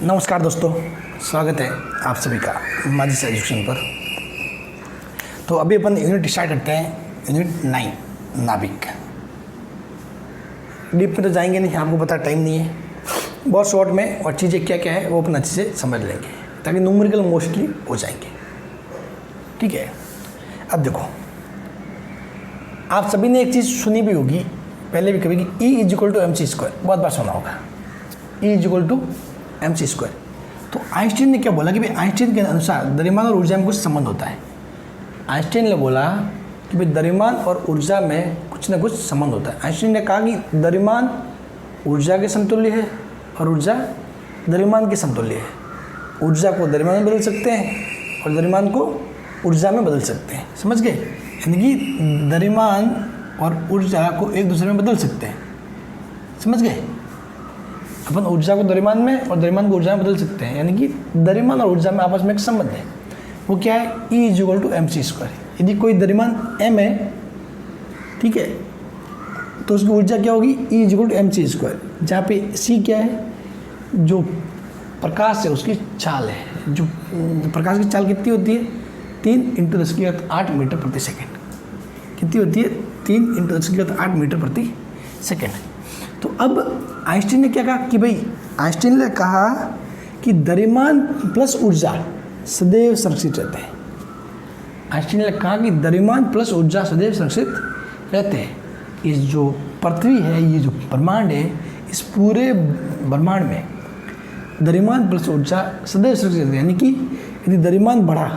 नमस्कार दोस्तों, स्वागत है आप सभी का माजिद एजुकेशन पर। तो अभी अपन यूनिट स्टार्ट करते हैं, यूनिट 9 नाभिक। डीप में तो जाएंगे नहीं, आपको पता टाइम नहीं है, बहुत शॉर्ट में और चीज़ें क्या क्या है वो अपन अच्छे से समझ लेंगे ताकि न्यूमेरिकल मोस्टली हो जाएंगे। ठीक है, अब देखो, आप सभी ने एक चीज़ सुनी भी होगी पहले भी कभी कि E = mc², बहुत बार सुना होगा E = mc²। तो आइंस्टीन ने क्या बोला कि भाई आइंस्टीन के अनुसार द्रव्यमान और ऊर्जा में कुछ संबंध होता है। आइंस्टीन ने बोला कि भाई द्रव्यमान और ऊर्जा में कुछ ना कुछ संबंध होता है। आइंस्टीन ने कहा कि द्रव्यमान ऊर्जा के समतुल्य है और ऊर्जा द्रव्यमान के समतुल्य है। ऊर्जा को द्रव्यमान में बदल सकते हैं और द्रव्यमान को ऊर्जा में बदल सकते हैं। समझ गए? यानी कि द्रव्यमान और ऊर्जा को एक दूसरे में बदल सकते हैं। समझ गए? अपन ऊर्जा को द्रव्यमान में और द्रव्यमान को ऊर्जा में बदल सकते हैं, यानी कि द्रव्यमान और ऊर्जा में आपस में एक संबंध है। वो क्या है? E = mc²। यदि कोई द्रव्यमान m है, ठीक है, तो उसकी ऊर्जा क्या होगी? E = mc²। जहाँ पे c क्या है? जो प्रकाश है उसकी चाल है। जो प्रकाश की चाल कितनी होती है? 3 × 10⁸ मीटर प्रति सेकेंड। कितनी होती है? 3 × 10⁸ मीटर प्रति सेकेंड। तो अब आइंस्टीन ने क्या कहा कि भाई आइंस्टीन ने कहा कि द्रव्यमान प्लस ऊर्जा सदैव संरक्षित रहते हैं। आइंस्टीन ने कहा कि द्रव्यमान प्लस ऊर्जा सदैव संरक्षित रहते हैं। इस जो पृथ्वी है, ये जो ब्रह्मांड है, इस पूरे ब्रह्मांड में द्रव्यमान प्लस ऊर्जा सदैव सुरक्षित रहती है। यानी कि यदि द्रव्यमान बढ़ा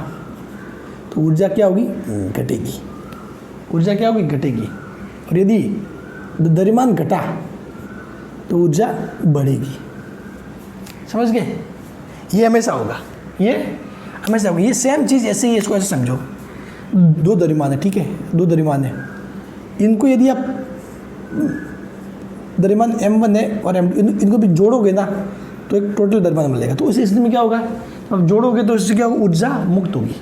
तो ऊर्जा क्या होगी? घटेगी। ऊर्जा क्या होगी? घटेगी। और यदि द्रव्यमान घटा तो ऊर्जा बढ़ेगी। समझ गए? ये हमेशा होगा, ये हमेशा होगा। ये सेम चीज़ ऐसे ही, इसको ऐसे समझो। दो द्रव्यमान है, ठीक है, दो द्रव्यमान है। इनको यदि आप द्रव्यमान m1 है और m2, इनको भी जोड़ोगे ना तो एक टोटल द्रव्यमान मिलेगा। तो उस स्थिति में क्या होगा? अब जोड़ोगे तो इससे क्या होगा? ऊर्जा मुक्त होगी।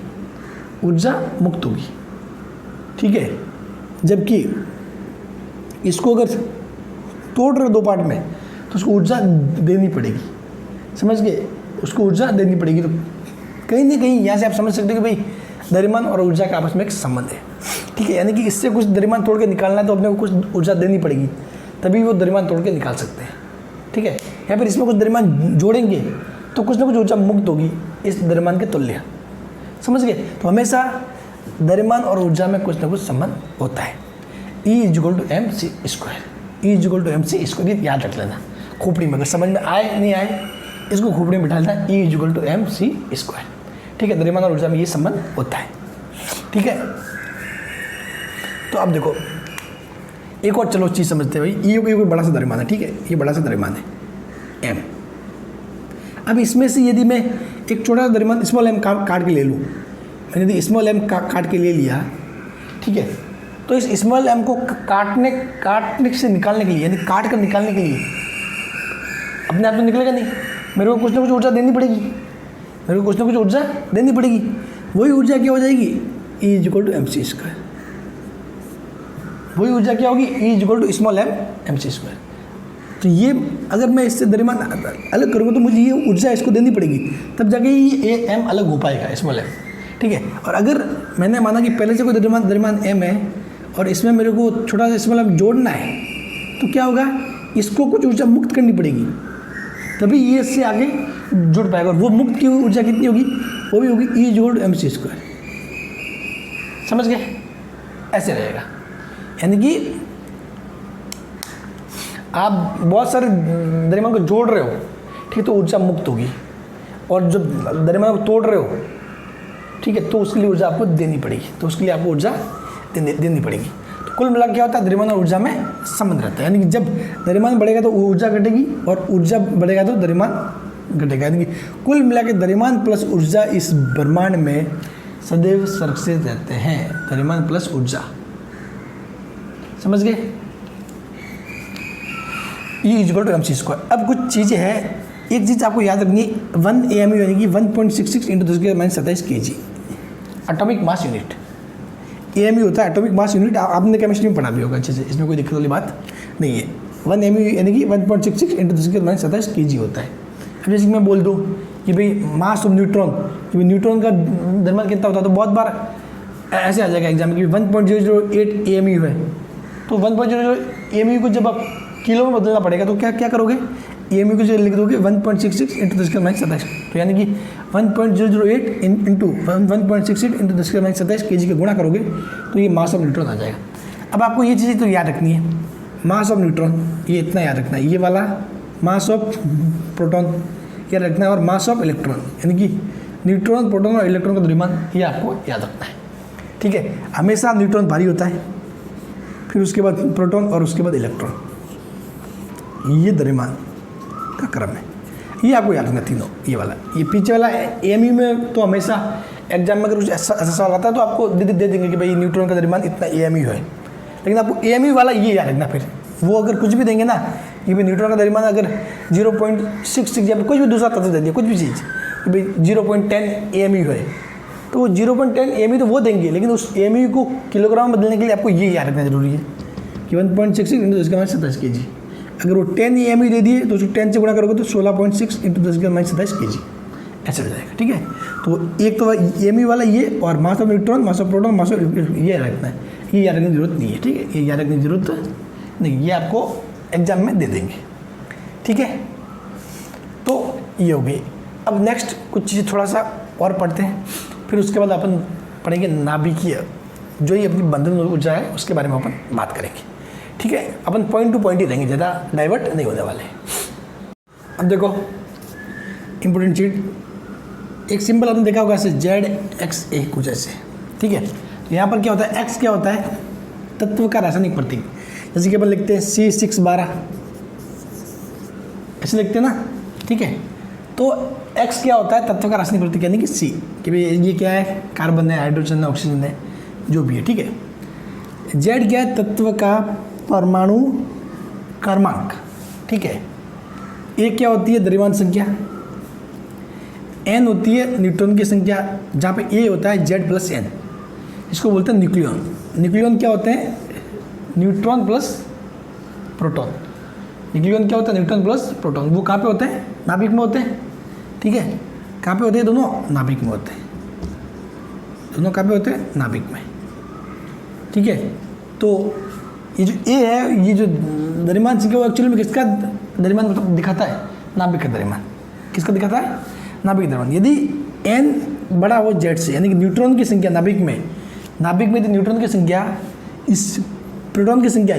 ऊर्जा मुक्त होगी, ठीक है। जबकि इसको अगर तोड़ रहे हो दो पार्ट में तो उसको ऊर्जा देनी पड़ेगी। समझ गए? उसको ऊर्जा देनी पड़ेगी। तो कहीं ना कहीं यहाँ से आप समझ सकते हो कि भाई द्रव्यमान और ऊर्जा का आपस में एक संबंध है, ठीक है। यानी कि इससे कुछ द्रव्यमान तोड़ के निकालना है तो अपने को कुछ ऊर्जा देनी पड़ेगी, तभी वो द्रव्यमान तोड़ के निकाल सकते हैं, ठीक है। या फिर इसमें कुछ द्रव्यमान जोड़ेंगे तो कुछ ना कुछ ऊर्जा मुक्त होगी इस द्रव्यमान के तुल्य। समझ गए? तो हमेशा द्रव्यमान और ऊर्जा में कुछ ना कुछ संबंध होता है। E = mc²। E = mc², ये याद रख लेना खोपड़ी में। अगर समझ में आए नहीं आए, इसको खोपड़ी में बिठा लेना। E = mc², ठीक है। द्रव्यमान और ऊर्जा में ये संबंध होता है, ठीक है। तो अब देखो एक और चलो चीज़ समझते हैं भाई। ये कोई बड़ा सा द्रव्यमान है, ठीक है, ये बड़ा सा द्रव्यमान है m। अब इसमें से यदि मैं एक छोटा सा द्रव्यमान स्मॉल m काट के ले लूँ, मैंने यदि स्मॉल m काट के ले लिया, ठीक है, तो इस स्मॉल m को काटने से निकालने के लिए, यानी काट कर निकालने के लिए अपने आप तो निकलेगा नहीं, मेरे को कुछ ना कुछ ऊर्जा देनी पड़ेगी। मेरे को कुछ ना कुछ ऊर्जा देनी पड़ेगी। वही ऊर्जा क्या हो जाएगी? E = mc²। वही ऊर्जा क्या होगी? E = small m mc²। तो ये अगर मैं इससे द्रव्यमान अलग करूँगा तो मुझे ये ऊर्जा इसको देनी पड़ेगी, तब जाके ये m अलग हो पाएगा, स्मॉल m, ठीक है। और अगर मैंने माना कि पहले से कोई द्रव्यमान m है और इसमें मेरे को छोटा सा स्मॉल m जोड़ना है, तो क्या होगा? इसको कुछ ऊर्जा मुक्त करनी पड़ेगी, तभी ये इससे आगे जुड़ पाएगा। और वो मुक्त की हुई ऊर्जा कितनी होगी? वो भी होगी E = mc²। समझ गए? ऐसे रहेगा। यानी कि आप बहुत सारे द्रव्यमान को जोड़ रहे हो, ठीक, तो ऊर्जा मुक्त होगी। और जब द्रव्यमान को तोड़ रहे हो, ठीक है, तो उसके लिए ऊर्जा आपको देनी पड़ेगी। तो उसके लिए आपको ऊर्जा देनी पड़ेगी। तो कुल मिला क्या होता है? द्रव्यमान और ऊर्जा में संबंध रहता है। यानी कि जब द्रव्यमान बढ़ेगा तो ऊर्जा घटेगी और ऊर्जा बढ़ेगा तो द्रव्यमान घटेगा। यानी कि कुल मिला के द्रव्यमान प्लस ऊर्जा इस ब्रह्मांड में सदैव सुरक्षित रहते हैं। द्रव्यमान प्लस ऊर्जा, समझ गए? E = mc²। अब कुछ चीज़ें हैं, एक चीज़ आपको याद रखनी है, 1 AMU यानी कि 1.66 × 10⁻⁷ kg atomic mass unit. AMU होता है एटॉमिक मास यूनिट, आपने केमिस्ट्री में पढ़ा भी होगा अच्छे से, इसमें कोई दिक्कत वाली बात नहीं है। 1 AMU यानी कि 1.66 × 10⁻⁷ kg होता है। अब जैसे कि मैं बोल दूँ कि भाई मास ऑफ न्यूट्रॉन, कि भाई न्यूट्रॉन का द्रव्यमान कितना होता है, तो बहुत बार ऐसे आ जाएगा एग्जाम में कि 1.008 AMU है, तो 1.008 AMU को जब आप किलो में बदलना पड़ेगा तो क्या क्या करोगे, AMU को जो लिख दोगे 1.66 इंटू 10⁻27, तो यानी कि 1.008 इंटू 1.68 इंटू 10⁻27 kg का गुणा करोगे तो ये मास ऑफ न्यूट्रॉन आ जाएगा। अब आपको ये चीज़ें तो याद रखनी है, मास ऑफ न्यूट्रॉन ये इतना याद रखना है, ये वाला मास ऑफ प्रोटॉन याद रखना है, और मास ऑफ इलेक्ट्रॉन यानी कि न्यूट्रॉन, प्रोटॉन और इलेक्ट्रॉन का द्रव्यमान ये आपको याद रखना है। ठीक है, हमेशा न्यूट्रॉन भारी होता है, फिर उसके बाद प्रोटॉन और उसके बाद इलेक्ट्रॉन, ये द्रव्यमान का क्रम है, ये आपको याद रखना तीनों। ये वाला, ये पीछे वाला AMU में तो हमेशा एग्जाम में अगर कुछ ऐसा सवाल आता है तो आपको दे देंगे कि भाई न्यूट्रॉन का द्रव्यमान इतना AMU है, लेकिन आपको AMU वाला ये याद रखना। फिर वो अगर कुछ भी देंगे ना कि भाई न्यूट्रॉन का द्रव्यमान अगर 0.66 या कुछ भी दूसरा तत्व दे दिया, कुछ भी चीज़ कि भाई 0.10 AMU है, तो वो 0.10 AMU तो वो देंगे, लेकिन उस AMU को किलोग्राम में बदलने के लिए आपको ये याद रखना जरूरी है कि 1.66 इंटू 10⁻27 kg। अगर वो 10 AMU दे दिए तो उसको 10 से गुणा करोगे तो 16.6 इंटू 10⁻27 kg ऐसे हो जाएगा। ठीक है, तो एक तो AMU वाला ये, और mass of neutron, mass of proton, mass of ये रखना है, ये याद रखने की जरूरत नहीं है। ठीक है, ये याद रखने की जरूरत नहीं, ये आपको एग्जाम में दे देंगे। ठीक है, तो ये हो गई। अब नेक्स्ट कुछ चीज़ें थोड़ा सा और पढ़ते हैं, फिर उसके बाद अपन पढ़ेंगे नाभिकीय, जो ही अपनी बंधन ऊर्जा है उसके बारे में अपन बात करेंगे। ठीक है, अपन पॉइंट टू पॉइंट ही रहेंगे, ज़्यादा डाइवर्ट नहीं होने वाले। अब देखो इंपोर्टेंट चीज, एक सिंबल आपने देखा होगा ऐसे ZXA कुछ ऐसे। ठीक है, तो यहाँ पर क्या होता है, X क्या होता है, तत्व का रासायनिक प्रतीक, जैसे कि अपन लिखते हैं C612 ऐसे लिखते हैं ना। ठीक है, तो X क्या होता है, तत्व का रासायनिक प्रतीक यानी कि C, कि भाई ये क्या है, कार्बन है, हाइड्रोजन है, ऑक्सीजन है, जो भी है। ठीक है, Z क्या है, तत्व का परमाणु क्रमांक। ठीक है, A क्या होती है, द्रव्यमान संख्या, N होती है न्यूट्रॉन की संख्या, जहाँ पे A होता है Z+N, इसको बोलते हैं न्यूक्लियन। न्यूक्लियन क्या होते हैं, न्यूट्रॉन प्लस प्रोटॉन। न्यूक्लियन क्या होता है, न्यूट्रॉन प्लस प्रोटॉन। वो कहाँ पे होते हैं, नाभिक में होते हैं। ठीक है, कहाँ पे होते हैं, दोनों नाभिक में होते हैं, दोनों कहाँ पे होते हैं, नाभिक में। ठीक है, तो ये जो A है, ये जो द्रव्यमान संख्या वो एक्चुअली में किसका द्रव्यमान मतलब दिखाता है, नाभिक का द्रव्यमान। किसका दिखाता है, नाभिक द्रव्यमान। यदि N बड़ा हो Z से, यानी कि न्यूट्रॉन की संख्या नाभिक में यदि न्यूट्रॉन की संख्या इस प्रोटॉन की संख्या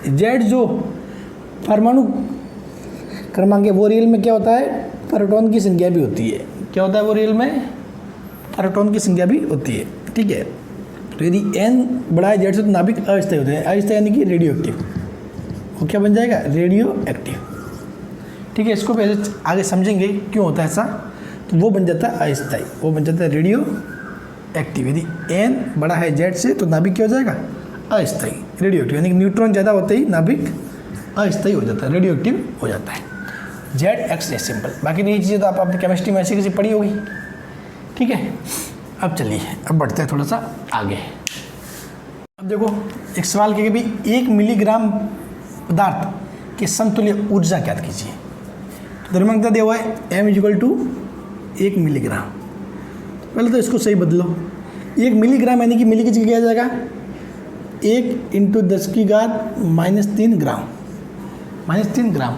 Z जो परमाणु क्रमांक है वो रियल में क्या होता है, प्रोटॉन की संख्या भी होती है। क्या होता है, वो रियल में प्रोटॉन की संख्या भी होती है। ठीक है, तो यदि N बड़ा है Z से तो नाभिक अस्थायी होते हैं। अस्थायी यानी कि रेडियो एक्टिव, वो क्या बन जाएगा, रेडियो एक्टिव। ठीक है, इसको पहले आगे समझेंगे क्यों होता है ऐसा, तो वो बन जाता है अस्थायी, वो बन जाता है रेडियो एक्टिव। यदि N बड़ा है Z से तो नाभिक क्या हो जाएगा, अस्थायी, रेडियो एक्टिव, यानी कि न्यूट्रॉन ज़्यादा होते ही नाभिक अस्थायी हो जाता है, रेडियो एक्टिव हो जाता है। ZXA simple. बाकी ये चीज़ें तो आप अपनी केमिस्ट्री में ऐसी किसी पढ़ी होगी। ठीक है, अब चलिए अब बढ़ते हैं थोड़ा सा आगे। अब देखो एक सवाल कि भी 1 मिलीग्राम पदार्थ के समतुल्य ऊर्जा ज्ञात कीजिए। तो द्रव्यमान कितना दिया हुआ है, M = 1 मिलीग्राम। पहले तो इसको सही बदलो, 1 मिलीग्राम यानी कि मिली की जगह क्या आ जाएगा, 1 × 10⁻³ ग्राम, -3 ग्राम।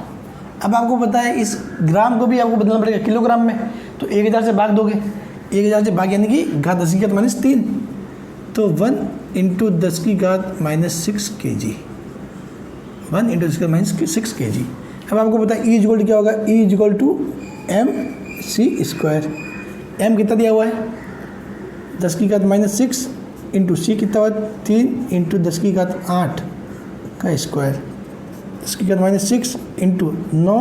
अब आपको पता है इस ग्राम को भी आपको बदलना पड़ेगा किलोग्राम में, तो 1000 से भाग दोगे, 1000 से भाग यानी कि घात 10⁻³ तो 1 × 10⁻6 kg, 1 × 10⁻6 kg। अब आपको पता है E = क्या होगा, E = mc²। m कितना दिया हुआ है, 10⁻6 इंटू C कितना हुआ, 3 × 10⁸ का स्क्वायर, 10⁻6 इंटू 9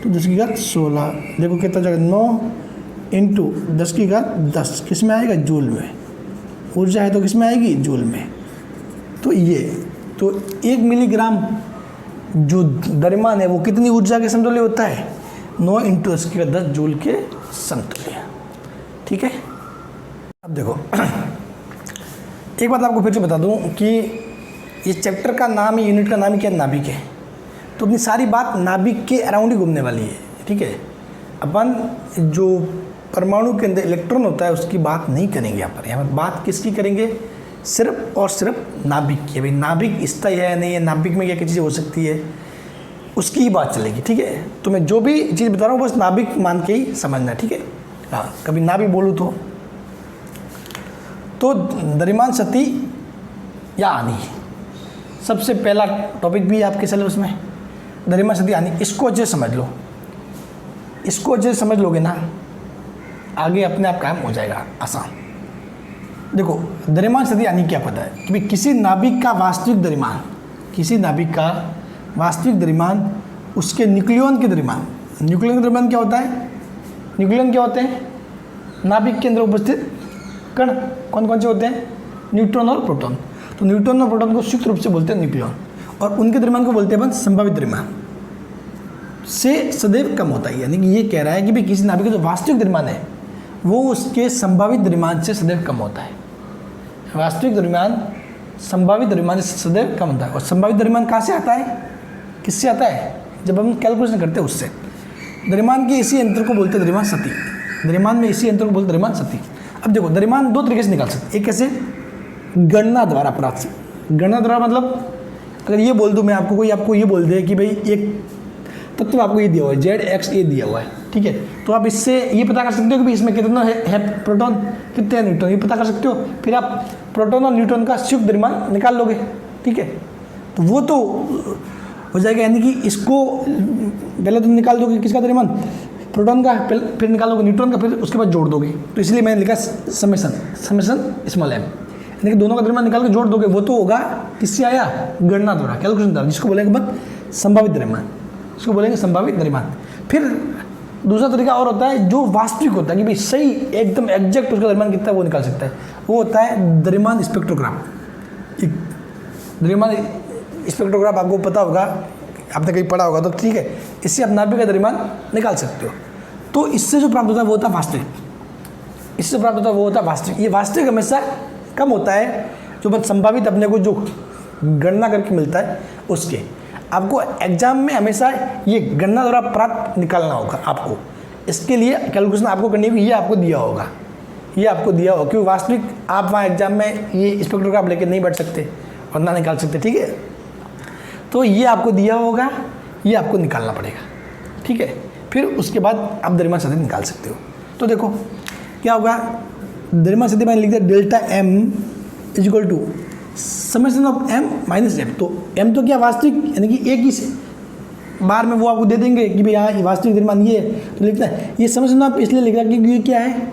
तो 10⁻16। देखो कितना जाएगा, 9 × 10⁻10 किस में आएगा, जूल में। ऊर्जा है तो किस में आएगी, जूल में। तो ये तो 1 मिलीग्राम जो द्रव्यमान है वो कितनी ऊर्जा के समतुल्य होता है, 9 × 10⁻10 जूल के समतुल्य। ठीक है, अब देखो एक बात आपको फिर से बता दूं कि ये चैप्टर का नाम, यूनिट का नाम क्या, नाभिक है। तो अपनी सारी बात नाभिक के अराउंड ही घूमने वाली है। ठीक है। अपन जो परमाणु के अंदर इलेक्ट्रॉन होता है उसकी बात नहीं करेंगे यहाँ पर बात किसकी करेंगे, सिर्फ और सिर्फ नाभिक की। भाई नाभिक स्थायी है या नहीं है, नाभिक में क्या क्या चीज़ें हो सकती है, उसकी ही बात चलेगी, ठीक है। तो मैं जो भी चीज़ बता रहा हूँ बस नाभिक मान के ही समझना, ठीक है। हाँ, कभी ना भी बोलूँ तो द्रव्यमान शक्ति या हानि, सबसे पहला टॉपिक भी है आपके सिलेबस में, द्रव्यमान शक्ति हानि। इसको अच्छे से समझ लो, इसको अच्छे से समझ लोगे ना, आगे अपने आप काम हो जाएगा आसान। देखो द्रव्यमान शक्ति हानि क्या पता है कि भाई किसी नाभिक का वास्तविक द्रव्यमान, किसी नाभिक का वास्तविक द्रव्यमान उसके न्यूक्लियन के द्रव्यमान। न्यूक्लियन के द्रव्यमान क्या होता है, न्यूक्लियन क्या होते हैं, नाभिक के अंदर उपस्थित कण कौन कौन से होते हैं, न्यूट्रॉन और प्रोटॉन। तो न्यूट्रॉन और प्रोटॉन को संयुक्त रूप से बोलते हैं न्यूक्लियन, और उनके द्रव्यमान को बोलते हैं अपन संभावित द्रव्यमान से सदैव कम होता है। यानी कि ये कह रहा है कि भाई किसी नाभिक का जो वास्तविक द्रव्यमान है वो उसके संभावित द्रव्यमान से सदैव कम होता है। वास्तविक द्रव्यमान संभावित द्रव्यमान से सदैव कम होता है। और संभावित द्रव्यमान कहाँ से आता है, किससे आता है, जब हम कैलकुलेशन करते हैं उससे। द्रव्यमान के इसी अंतर को बोलते हैं द्रव्यमान शक्ति। द्रव्यमान में इसी अंतर को बोलते हैं द्रव्यमान शक्ति। अब देखो द्रव्यमान दो तरीके से निकाल सकते हैं, एक कैसे, गणना द्वारा प्राप्त। गणना द्वारा मतलब अगर ये बोल दूँ मैं आपको, कोई आपको ये बोल दे कि भाई एक तत्व आपको ये दिया हुआ है जेड एक्स ये दिया हुआ है, ठीक है, तो आप इससे ये पता कर सकते हो कि भाई इसमें कितना है प्रोटॉन, कितने हैं न्यूट्रॉन, ये पता कर सकते हो। फिर आप प्रोटॉन और न्यूट्रॉन का संयुक्त द्रव्यमान निकाल लोगे, ठीक है। तो वो तो हो जाएगा, यानी कि इसको पहले तो निकाल दोगे किसका द्रव्यमान, प्रोटॉन का, फिर निकाल दोगे न्यूट्रॉन का, फिर उसके बाद जोड़ दोगे। तो इसलिए मैंने लिखा समेशन स्मॉल एम, यानी कि दोनों का द्रव्यमान निकाल के जोड़ दोगे। वो तो होगा किससे आया, गणना द्वारा, कैलकुलेशन द्वारा, जिसको बोलेंगे बस संभावित द्रव्यमान, इसको बोलेंगे संभावित द्रव्यमान। फिर दूसरा तरीका और होता है जो वास्तविक होता है कि भाई सही एकदम एग्जैक्ट उसका द्रव्यमान कितना है वो निकाल सकता है, वो होता है द्रव्यमान स्पेक्ट्रोग्राफ। द्रव्यमान स्पेक्ट्रोग्राफ आपको पता होगा, आपने कहीं पढ़ा होगा तो ठीक है, इससे आप नाभिक का द्रव्यमान निकाल सकते हो। तो इससे जो प्राप्त होता है वो होता है वास्तविक, इससे प्राप्त होता है वो होता है वास्तविक। ये वास्तविक हमेशा कम होता है जो बस संभावित अपने को जो गणना करके मिलता है उसके। आपको एग्जाम में हमेशा ये गणना द्वारा प्राप्त निकालना होगा आपको, इसके लिए कैलकुलेशन आपको करनी होगी, ये आपको दिया होगा, ये आपको दिया होगा, क्योंकि वास्तविक आप वहाँ एग्जाम में ये स्पेक्ट्रोग्राफ लेके नहीं बैठ सकते और ना निकाल सकते, ठीक है। तो ये आपको दिया होगा, ये आपको निकालना पड़ेगा, ठीक है। फिर उसके बाद आप द्रव्यमान शक्ति निकाल सकते हो। तो देखो क्या होगा, द्रव्यमान शक्ति मैंने लिख दिया delta M is equal to summation of M minus M. तो एम तो क्या वास्तविक, यानी कि एक ही बार में वो आपको दे देंगे कि भाई हाँ वास्तविक द्रव्यमान ये है, तो लिखना है ये समेशन ऑफ, इसलिए लिख रहा है क्योंकि ये क्या है,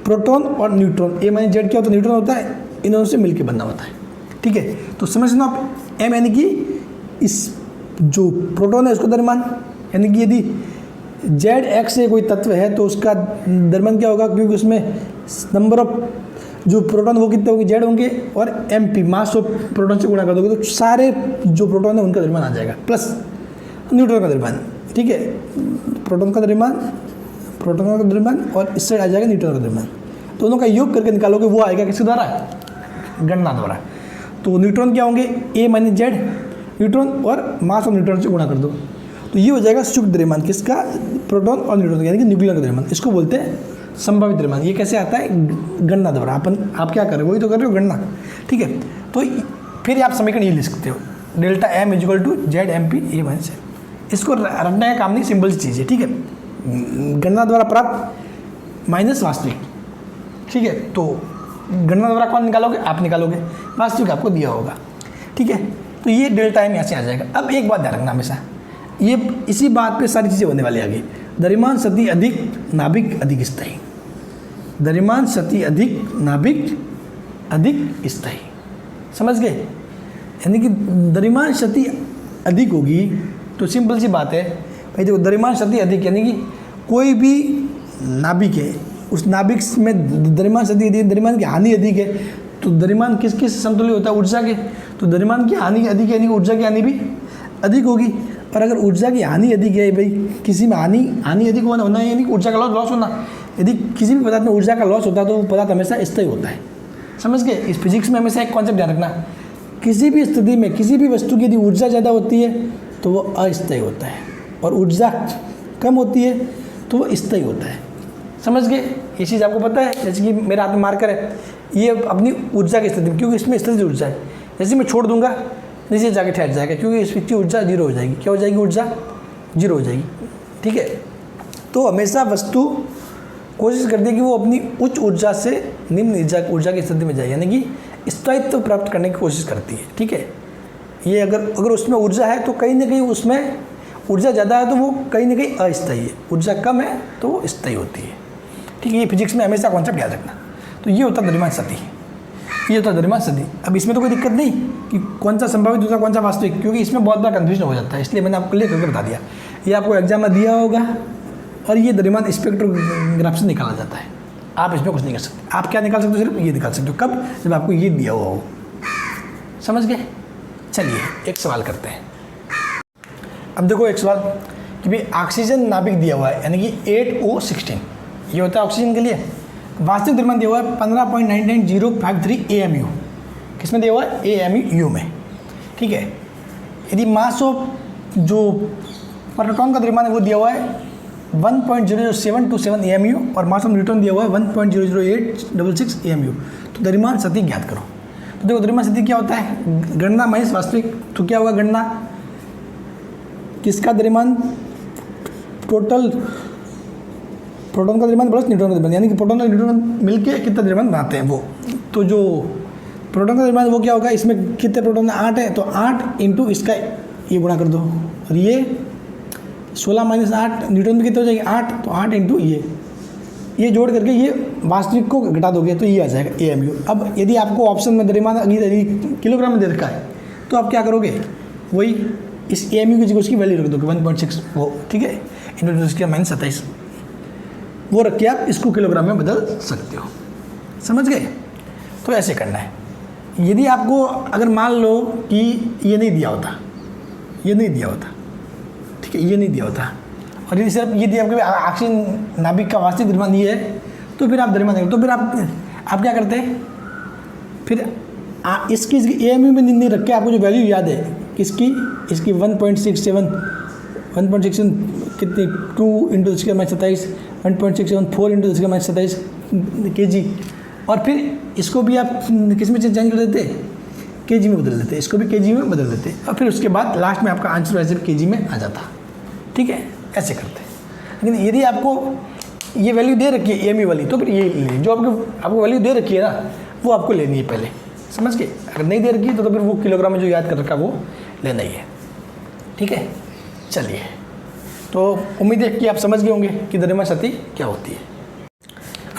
प्रोटॉन और न्यूट्रॉन, ए माइनस जेड क्या होता है, न्यूट्रॉन होता है, इन दोनों से मिलकर बनना होता है, ठीक है। तो समेशन ऑफ एम यानी कि इस जो प्रोटॉन है उसका द्रव्यमान, यानी कि यदि जेड एक्स से कोई तत्व है तो उसका द्रव्यमान क्या होगा, क्योंकि उसमें नंबर ऑफ जो प्रोटॉन वो कितने होंगे, जेड होंगे, और M P mass of proton से गुणा कर दोगे तो सारे जो प्रोटॉन है उनका द्रव्यमान आ जाएगा, प्लस न्यूट्रॉन का द्रव्यमान, ठीक है। प्रोटॉन का द्रव्यमान और इस साइड आ जाएगा न्यूट्रॉन का द्रव्यमान, दोनों का योग करके निकालोगे, वो आएगा किसके द्वारा, गणना द्वारा। तो न्यूट्रॉन क्या होंगे, ए माइनस जेड न्यूट्रॉन और मास ऑफ न्यूट्रॉन से गुणा कर दो, तो ये हो जाएगा संयुक्त द्रव्यमान किसका, प्रोटॉन और न्यूट्रॉन, यानी कि न्यूक्लियन का द्रव्यमान। इसको बोलते हैं संभावित द्रव्यमान। ये कैसे आता है, गणना द्वारा। आप क्या कर रहे हो, वही तो कर रहे हो, गणना, ठीक है। तो फिर आप समीकरण ये लिख सकते हो, delta M is equal to Z M P A minus M. इसको रखने का काम नहीं, सिंपल सी चीज़ है, ठीक है। गणना द्वारा प्राप्त माइनस वास्तविक, ठीक है। तो गणना द्वारा कौन निकालोगे, आप निकालोगे, वास्तविक आपको दिया होगा, ठीक है। तो ये डेल्टा एम यहाँ से आ जाएगा। अब एक बात ध्यान रखना हमेशा, ये इसी बात पे सारी चीज़ें होने वाली आगे। द्रव्यमान शक्ति अधिक, नाभिक अधिक स्थायी। द्रव्यमान शक्ति अधिक, नाभिक अधिक स्थायी, समझ गए। यानी कि द्रव्यमान शक्ति अधिक होगी तो सिंपल सी बात है भाई, देखो द्रव्यमान शक्ति अधिक यानी कि कोई भी नाभिक है, उस नाभिक में द्रव्यमान शक्ति अधिक, द्रव्यमान की हानि अधिक है, तो द्रव्यमान किस किस समतुल्य होता है, ऊर्जा के। तो द्रव्यमान की हानि अधिक है यानी कि ऊर्जा की हानि भी अधिक होगी। और अगर ऊर्जा की हानि अधिक है भाई, किसी में हानि अधिक होना यानी कि ऊर्जा का लॉस होना। यदि किसी भी पदार्थ में ऊर्जा का लॉस होता है तो वो पदार्थ हमेशा स्थायी होता है, समझ गए। इस फिजिक्स में हमेशा एक कॉन्सेप्ट ध्यान रखना, किसी भी स्थिति में किसी भी वस्तु की यदि ऊर्जा ज़्यादा होती है तो वो अस्थायी होता है, और ऊर्जा कम होती है तो वो स्थायी होता है। समझ गए? ये चीज़ आपको पता है। जैसे कि मेरा हाथ में मार्कर है, ये अपनी ऊर्जा की स्थिति में, क्योंकि इसमें स्थिति ऊर्जा है, जैसे मैं छोड़ दूंगा नीचे जाके ठहर जाएगा, क्योंकि इसकी ऊर्जा जीरो हो जाएगी। क्या हो जाएगी? ऊर्जा जीरो हो जाएगी। ठीक है, तो हमेशा वस्तु कोशिश करती है कि वो अपनी उच्च ऊर्जा से निम्न ऊर्जा की स्थिति में जाए, यानी कि स्थायित्व प्राप्त करने की कोशिश करती है। ठीक है, ये अगर उसमें ऊर्जा है तो कहीं ना कहीं उसमें ऊर्जा ज़्यादा है तो वो कहीं ना कहीं अस्थायी है, ऊर्जा कम है तो वो स्थायी होती है। ठीक है, ये फिजिक्स में हमेशा कॉन्सेप्ट याद रखना। तो ये होता है द्रव्यमान स्थिति, ये होता है द्रव्यमान स्थिति। अब इसमें तो कोई दिक्कत नहीं कि कौन सा संभावित दूसरा कौन सा वास्तविक, क्योंकि इसमें बहुत बड़ा कन्फ्यूजन हो जाता है, इसलिए मैंने आपको क्लियर करके बता दिया। ये आपको एग्जाम में दिया होगा और ये द्रव्यमान स्पेक्ट्रोग्राफ से निकाला जाता है। आप इसमें कुछ नहीं कर सकते। आप क्या निकाल सकते हो? सिर्फ ये निकाल सकते हो। कब? जब आपको ये दिया हुआ हो। समझ गए? चलिए एक सवाल करते हैं। अब देखो एक सवाल कि भाई ऑक्सीजन नाभिक दिया हुआ है, यानी कि 8O16, ये होता है ऑक्सीजन के लिए। वास्तविक द्रव्यमान दिया हुआ है 15.99053 AMU। किसमें दिया हुआ है? AMU में। ठीक है, यदि मास ऑफ जो प्रोटॉन का द्रव्यमान है वो दिया हुआ है 1.00727 AMU और मास ऑफ न्यूट्रॉन दिया हुआ है 1.00866 AMU। तो द्रव्यमान स्थिति ज्ञात करो। तो देखो द्रव्यमान स्थिति क्या होता है? गणना माइनस वास्तविक। तो क्या होगा गणना? किसका द्रव्यमान? टोटल प्रोटॉन का द्रव्यमान प्लस न्यूट्रॉन का द्रव्यमान, यानी कि प्रोटॉन और न्यूट्रॉन मिलके कितना द्रव्यमान बनाते हैं वो। तो जो प्रोटॉन का द्रव्यमान वो क्या होगा? इसमें कितने प्रोटॉन? 8 है, तो 8 इंटू इसका ये गुणा कर दो, और ये 16 माइनस 8 न्यूट्रॉन में कितने हो जाएंगे? 8, तो 8 इंटू ये जोड़ करके ये वास्तविक को घटा दोगे तो ये आ जाएगा AMU। अब यदि आपको ऑप्शन में द्रव्यमान किलोग्राम में दे रखा है तो आप क्या करोगे? वही इस AMU की जगह उसकी वैल्यू रख दोगे 1.6 वो। ठीक है, इंटू इसके -27 वो रख के आप इसको किलोग्राम में बदल सकते हो। समझ गए? तो ऐसे करना है। यदि आपको अगर मान लो कि ये नहीं दिया होता, ये नहीं दिया होता, ठीक है, ये नहीं दिया होता, और यदि सिर्फ ये दिया आपके ऑक्सीजन नाभिक का वास्तविक द्रव्यमान ये है, तो फिर आप द्रव्यमान देंगे, तो फिर आप क्या करते हैं? फिर इसकी AMU में नहीं रख के आपको जो वैल्यू याद है किसकी? इसकी 1.67 कितनी 2 इंटू इसके -27 1.674 इंटू इसके -27 kg, और फिर इसको भी आप किस में चेंज कर देते? kg में बदल देते, इसको भी kg में बदल देते, और फिर उसके बाद लास्ट में आपका आंसर वैसे kg में आ जाता। ठीक है, ऐसे करते हैं। लेकिन यदि आपको ये वैल्यू दे रखी है AMU वाली, तो फिर ये जो आपको वैल्यू दे रखी है ना वो आपको लेनी है पहले। समझ गए? अगर नहीं दे रखी है तो फिर वो किलोग्राम में जो याद कर रखा है वो लेना ही है। ठीक है, चलिए, तो उम्मीद है कि आप समझ गए होंगे कि द्रव्यमान स्थिति क्या होती है।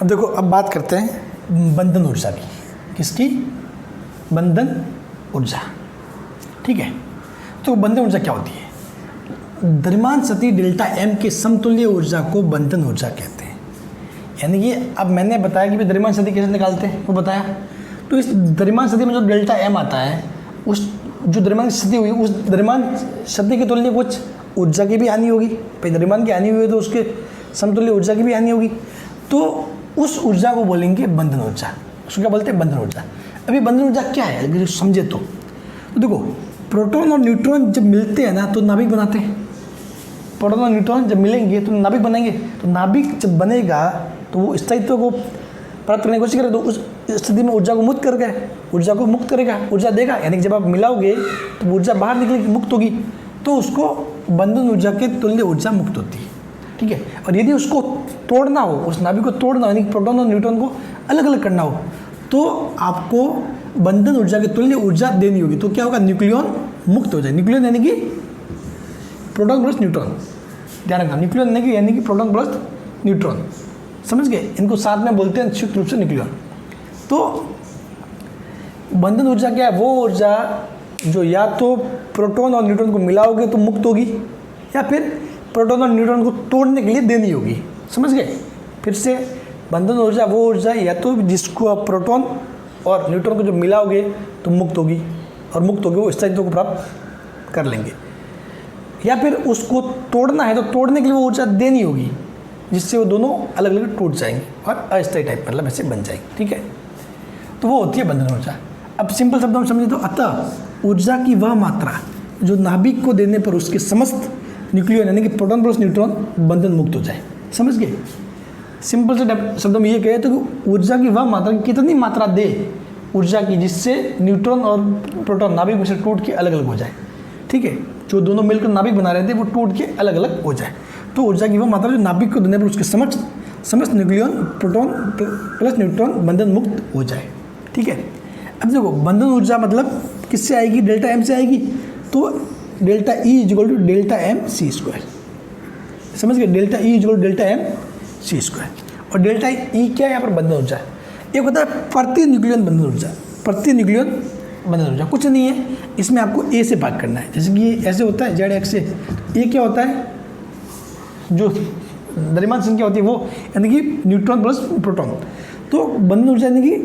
अब देखो, अब बात करते हैं बंधन ऊर्जा की। किसकी? बंधन ऊर्जा। ठीक है, तो बंधन ऊर्जा क्या होती है? द्रव्यमान स्थिति डेल्टा M के समतुल्य ऊर्जा को बंधन ऊर्जा कहते हैं। यानी कि अब मैंने बताया कि द्रव्यमान स्थिति कैसे निकालते हैं वो बताया। तो इस द्रव्यमान स्थिति में जो डेल्टा M आता है, उस जो द्रव्यमान स्थिति हुई उस द्रव्यमान स्थिति के तुल्य कुछ ऊर्जा की भी हानि होगी। भाई द्रव्यमान की हानि हुई है तो उसके समतुल्य ऊर्जा की भी हानि होगी, तो उस ऊर्जा को बोलेंगे बंधन ऊर्जा। उसको क्या बोलते हैं? बंधन ऊर्जा। अभी बंधन ऊर्जा क्या है अगर समझे तो देखो, प्रोटॉन और न्यूट्रॉन जब मिलते हैं ना तो नाभिक बनाते हैं। प्रोटॉन और न्यूट्रॉन जब मिलेंगे तो नाभिक बनेंगे, तो नाभिक जब बनेगा तो वो स्थायित्व को प्राप्त करने की कोशिश करेगा, तो उस स्थिति में ऊर्जा को मुक्त करेगा, ऊर्जा को मुक्त करेगा, ऊर्जा देगा। यानी कि जब आप मिलाओगे तो ऊर्जा बाहर निकलेगी, मुक्त होगी, तो उसको बंधन ऊर्जा के तुल्य ऊर्जा मुक्त होती है। ठीक है, और यदि उसको तोड़ना हो, उस नाभिक को तोड़ना हो, यानी कि प्रोटॉन और न्यूट्रॉन को अलग अलग करना हो, तो आपको बंधन ऊर्जा के तुल्य ऊर्जा देनी होगी। तो क्या होगा? न्यूक्लियन मुक्त हो जाए। न्यूक्लियन यानी कि प्रोटॉन प्लस न्यूट्रॉन, ध्यान रखना, न्यूक्लियन यानी कि प्रोटॉन प्लस न्यूट्रॉन। समझ गए? इनको साथ में बोलते हैं संयुक्त रूप से न्यूक्लियन। तो बंधन ऊर्जा क्या है? वो ऊर्जा जो या तो प्रोटॉन और न्यूट्रॉन को मिलाओगे तो मुक्त होगी, या फिर प्रोटॉन और न्यूट्रॉन को तोड़ने के लिए देनी होगी। समझ गए? फिर से, बंधन ऊर्जा वो ऊर्जा या तो जिसको आप प्रोटॉन और न्यूट्रॉन को जो मिलाओगे तो मुक्त होगी, और मुक्त होगी वो स्थायित्व को प्राप्त कर लेंगे, या फिर उसको तोड़ना है तो तोड़ने के लिए वो ऊर्जा देनी होगी, जिससे वो दोनों अलग अलग टूट जाएंगे और अस्थायी टाइप मतलब ऐसे बन जाएंगे। ठीक है, तो वो होती है बंधन ऊर्जा। अब सिंपल शब्दों में समझे तो, अतः ऊर्जा की वह मात्रा जो नाभिक को देने पर उसके समस्त न्यूक्लियन यानी कि प्रोटॉन प्लस न्यूट्रॉन बंधन मुक्त हो जाए। समझ गए? सिंपल से शब्दों में ये कहे तो ऊर्जा की वह मात्रा, कितनी मात्रा दे ऊर्जा की जिससे न्यूट्रॉन और प्रोटॉन नाभिक में से टूट के अलग अलग हो जाए। ठीक है, जो दोनों मिलकर नाभिक बना रहे थे वो टूट के अलग अलग हो जाए। तो ऊर्जा की वह मात्रा जो नाभिक को देने पर उसके समस्त न्यूक्लियन प्रोटॉन प्लस न्यूट्रॉन बंधन मुक्त हो जाए। ठीक है, अब देखो बंधन ऊर्जा मतलब किससे आएगी? डेल्टा एम से आएगी। तो delta E equal to delta M C square. समझ गए? Delta E equal to delta M C square. और डेल्टा ई क्या है यहाँ पर? बंधन ऊर्जा। एक होता है प्रति न्यूक्लियन बंधन ऊर्जा। प्रति न्यूक्लियन बंधन ऊर्जा कुछ नहीं है, इसमें आपको ए से भाग करना है। जैसे कि ये ऐसे होता है जेड एक्स से, ये क्या होता है? जो द्रव्यमान संख्या होती है वो, यानी कि न्यूट्रॉन प्लस प्रोटॉन। तो बंधन ऊर्जा यानी कि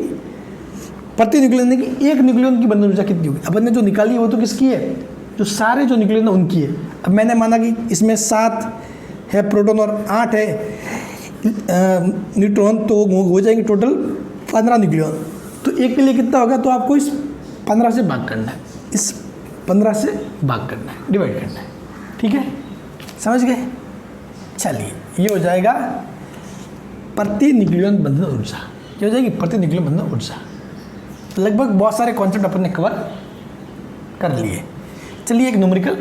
प्रति न्यूक्लियन यानी कि एक न्यूक्लियन की बंधन ऊर्जा कितनी होगी? अपन ने जो निकाली वो तो किसकी है? जो सारे जो न्यूक्लियन है उनकी है। अब मैंने माना कि इसमें 7 है प्रोटॉन और 8 है न्यूट्रॉन, तो हो जाएंगे टोटल 15 न्यूक्लियन। तो एक के लिए कितना होगा? तो आपको इस 15 से भाग करना है, इस 15 से भाग करना है, डिवाइड करना है। ठीक है, समझ गए? चलिए, ये हो जाएगा प्रति न्यूक्लियन बंधन ऊर्जा। ये हो जाएगी प्रति न्यूक्लियन बंधन ऊर्जा। लगभग बहुत सारे कॉन्सेप्ट अपन ने कवर कर लिए। चलिए एक न्यूमेरिकल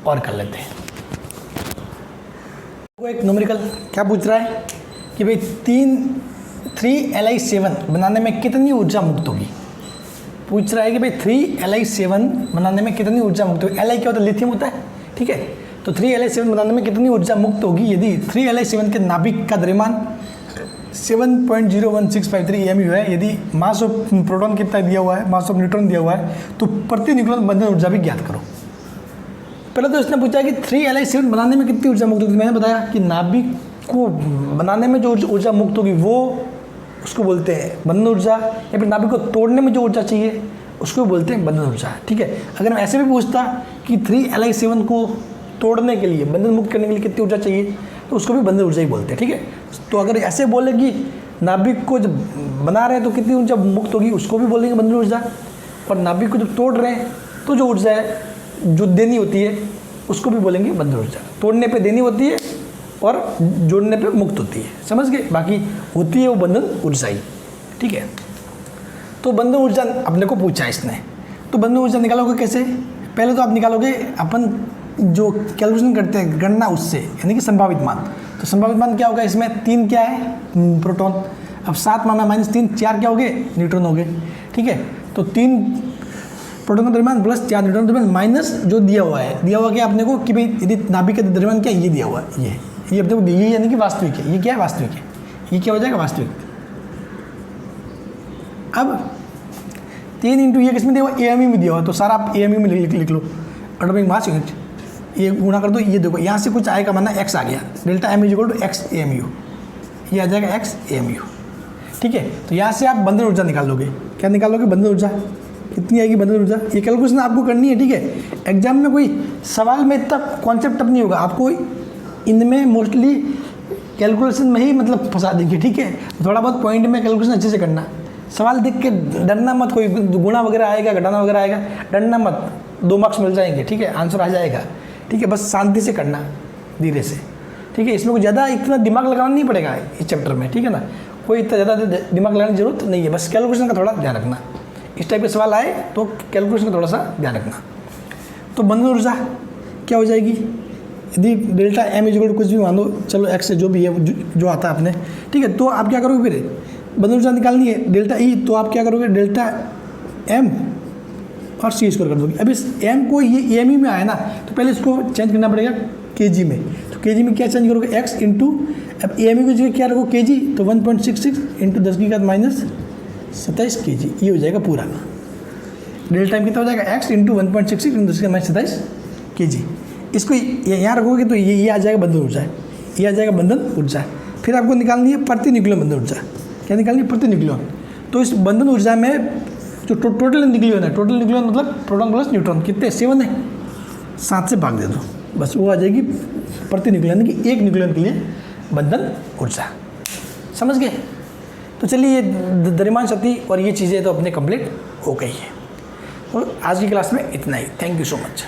और कर लेते हैं। वो एक न्यूमेरिकल क्या पूछ रहा है कि भाई 3Li7 बनाने में कितनी ऊर्जा मुक्त होगी? पूछ रहा है कि भाई 3Li7 बनाने में कितनी ऊर्जा मुक्त होगी। Li क्या होता है? लिथियम होता है। ठीक है, तो 3Li7 बनाने में कितनी ऊर्जा मुक्त होगी यदि 3Li7 के नाभिक का द्रव्यमान 7.01653 mu है, यदि मास ऑफ प्रोटॉन कितना दिया हुआ है, मास ऑफ न्यूट्रॉन दिया हुआ है, तो प्रति न्यूक्लियन बंधन ऊर्जा भी ज्ञात करो। पहले तो इसने पूछा कि 3Li7 बनाने में कितनी ऊर्जा मुक्त होगी। मैंने बताया कि नाभिक को बनाने में जो ऊर्जा मुक्त होगी वो उसको बोलते हैं बंधन ऊर्जा, या फिर नाभिक को तोड़ने में जो ऊर्जा चाहिए उसको बोलते हैं बंधन ऊर्जा। ठीक है, अगर मैं ऐसे भी पूछता कि 3Li7 को तोड़ने के लिए, बंधन मुक्त करने के लिए कितनी ऊर्जा चाहिए, तो उसको भी बंधन ऊर्जा ही बोलते हैं। ठीक है, तो अगर ऐसे बोले कि नाभिक को जब बना रहे हैं तो कितनी ऊर्जा मुक्त होगी, उसको भी बोलेंगे बंधन ऊर्जा। और नाभिक को जब तोड़ रहे हैं तो जो ऊर्जा है जो देनी होती है उसको भी बोलेंगे बंधन ऊर्जा। तोड़ने पे देनी होती है और जोड़ने पे मुक्त होती है। समझ गए? बाकी होती है वो बंधन ऊर्जा ही। ठीक है, तो बंधन ऊर्जा अपने को पूछा इसने, तो बंधन ऊर्जा निकालोगे कैसे? पहले तो आप निकालोगे अपन जो कैलकुलेशन करते हैं गणना उससे, यानी कि संभावित मान। तो संभावित मान क्या होगा? इसमें 3 क्या है? प्रोटॉन। अब 7 माना -3, 4 क्या हो गए? न्यूट्रॉन हो गए। ठीक है, तो 3 प्रोटॉन का द्रव्यमान प्लस 4 न्यूट्रॉन का द्रव्यमान माइनस जो दिया हुआ है। दिया हुआ क्या अपने को कि भाई यदि नाभिक का द्रव्यमान क्या ये दिया हुआ है, ये अपने को ये यानी कि वास्तविक है। ये क्या है? वास्तविक है। ये क्या हो जाएगा? वास्तविक। अब 3 इंटू ये किसमें दिया हुआ? AMU में दिया हुआ, तो सारा आप AMU में लिख लो, एटॉमिक मास यूनिट। ये गुणा कर दो, ये देखो यहाँ से कुछ आएगा, माना x आ गया, delta M equal to x AMU, ये आ जाएगा x AMU। ठीक है, तो यहाँ से आप बंधन ऊर्जा निकाल लोगे। क्या निकालोगे? बंधन ऊर्जा कितनी आएगी? बंधन ऊर्जा ये कैलकुलेशन आपको करनी है। ठीक है, एग्जाम में कोई सवाल में इतना कॉन्सेप्ट अब नहीं होगा, आपको इनमें मोस्टली कैलकुलेशन में ही मतलब फंसा देंगे। ठीक है, थोड़ा बहुत पॉइंट में कैलकुलेशन अच्छे से करना। सवाल देख के डरना मत, कोई गुणा वगैरह आएगा, घटाना वगैरह आएगा, डरना मत, 2 मार्क्स मिल जाएंगे। ठीक है, आंसर आ जाएगा। ठीक है, बस शांति से करना, धीरे से। ठीक है, इसमें कोई ज़्यादा इतना दिमाग लगाना नहीं पड़ेगा इस चैप्टर में। ठीक है ना, कोई इतना ज़्यादा दिमाग लगाने की जरूरत नहीं है, बस कैलकुलेशन का थोड़ा ध्यान रखना। इस टाइप के सवाल आए तो कैलकुलेशन का थोड़ा सा ध्यान रखना। तो बंधन ऊर्जा क्या हो जाएगी? यदि डेल्टा एम इक्वल कुछ भी मान लो, चलो एक्स से जो भी है जो आता है अपने। ठीक है, तो आप क्या करोगे? फिर बंधन ऊर्जा निकालनी है डेल्टा ई, तो आप क्या करोगे? डेल्टा एम और सी स्क्वायर कर दोगे। अब इस एम को ये एम ई में आया ना, तो पहले इसको चेंज करना पड़ेगा केजी में। तो केजी में क्या चेंज करोगे? एक्स इंटू, अब एम ई की जगह क्या रखो? केजी, तो 1.66 इंटू 10 की घात -27 kg, ये हो जाएगा पूरा। डेल्टा एम कितना हो जाएगा? एक्स इंटू 1.66 इंटू 10 की घात -27 kg। इसको यहाँ रखोगे तो ये आ जाएगा बंधन ऊर्जा, ये आ जाएगा बंधन ऊर्जा। फिर आपको निकालनी है प्रति न्यूक्लियन बंधन ऊर्जा। क्या निकालनी है? प्रति न्यूक्लियन। तो इस बंधन ऊर्जा में जो टोटल न्यूक्लियन है, टोटल न्यूक्लियन मतलब प्रोटॉन प्लस न्यूट्रॉन कितने? 7 है, 7 से भाग दे दो, बस वो आ जाएगी प्रति न्यूक्लियन की एक न्यूक्लियन के लिए बंधन ऊर्जा। समझ गए? तो चलिए, ये द्रव्यमान शक्ति और ये चीज़ें तो अपने कंप्लीट हो गई है। और आज की क्लास में इतना ही। Thank you so much.